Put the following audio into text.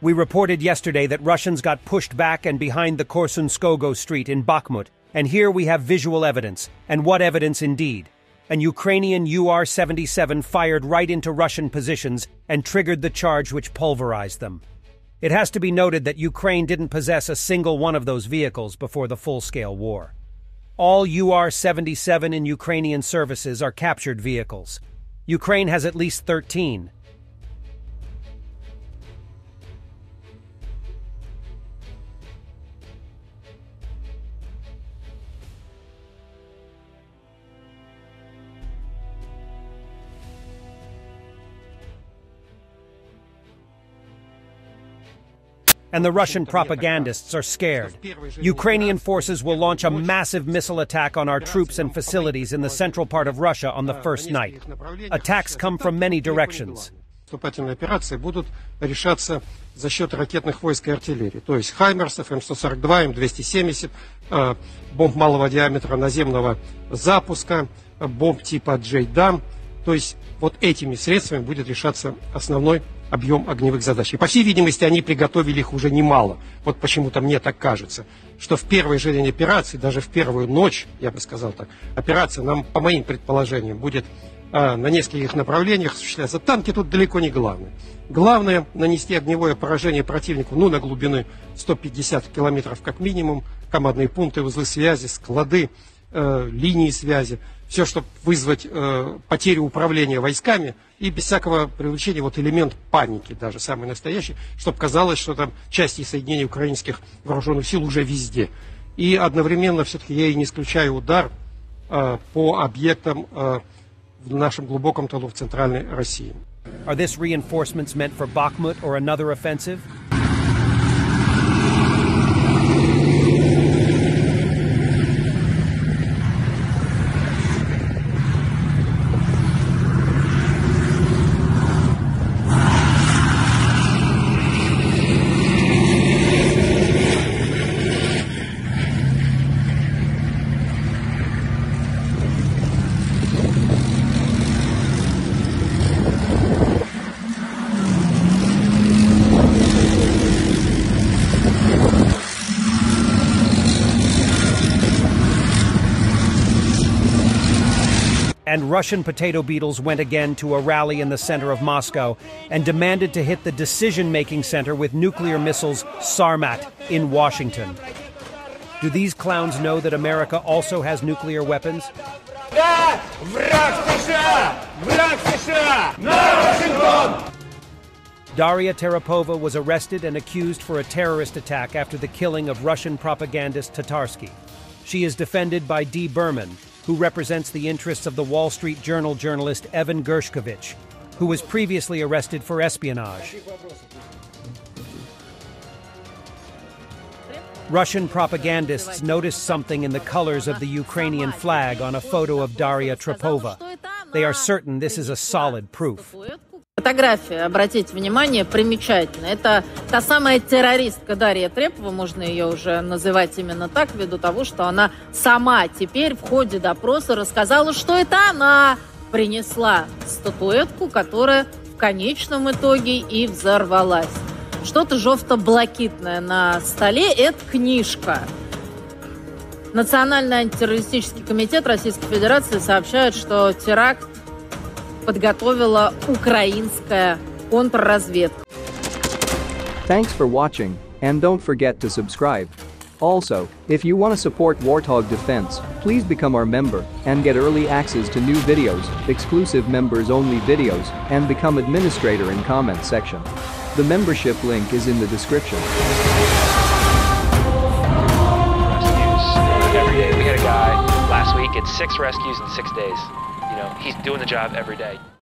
We reported yesterday that Russians got pushed back and behind the Korsunskogo street in Bachmut, and here we have visual evidence, and what evidence indeed. An Ukrainian UR-77 fired right into Russian positions and triggered the charge which pulverized them. It has to be noted that Ukraine didn't possess a single one of those vehicles before the full-scale war. All UR-77 in Ukrainian services are captured vehicles. Ukraine has at least 13. And the Russian propagandists are scared. Ukrainian forces will launch a massive missile attack on our troops and facilities in the central part of Russia on the first night. Attacks come from many directions. Наступательные операции будут решаться за счет ракетных войск и артиллерии. То есть «Хаймерсов», М-142, М-270, бомб малого диаметра наземного запуска, бомб типа «Джейдам». То есть вот этими средствами будет решаться основной объем огневых задач. И, по всей видимости, они приготовили их уже немало. Вот почему-то мне так кажется, что в первый же день операции, даже в первую ночь, я бы сказал так, операция, нам, по моим предположениям, будет на нескольких направлениях осуществляться. Танки тут далеко не главное. Главное — нанести огневое поражение противнику, на глубины 150 километров как минимум, командные пункты, узлы связи, склады, линии связи, все, чтобы вызвать потерю управления войсками и без всякого привлечения элемент паники, даже самый настоящий, чтобы казалось, что там части соединений украинских вооруженных сил уже везде. И одновременно все-таки я и не исключаю удар по объектам в нашем глубоком тылу в центральной России. Are this reinforcements meant for Bachmut or another offensive? And Russian potato beetles went again to a rally in the center of Moscow and demanded to hit the decision-making center with nuclear missiles Sarmat in Washington. Do these clowns know that America also has nuclear weapons? Daria Terapova was arrested and accused for a terrorist attack after the killing of Russian propagandist Tatarsky. She is defended by D. Berman, who represents the interests of the Wall Street Journal journalist Evan Gershkovich, who was previously arrested for espionage. Russian propagandists noticed something in the colors of the Ukrainian flag on a photo of Daria Terapova. They are certain this is a solid proof. Фотография, обратите внимание, примечательная. Это та самая террористка Дарья Трепова, можно ее уже называть именно так, ввиду того, что она сама теперь в ходе допроса рассказала, что это она принесла статуэтку, которая в конечном итоге и взорвалась. Что-то жовто-блакитное на столе – это книжка. Национальный антитеррористический комитет Российской Федерации сообщает, что теракт подготовила украинская контрразведка. Thanks for watching, and don't forget to subscribe. Also, if you want to support Warthog Defense, please become our member and get early access to new videos, exclusive members-only videos, and become administrator in comment section. The membership link is in the description. Rescues every day. We had a guy last week, it's 6 rescues in 6 days. He's doing the job every day.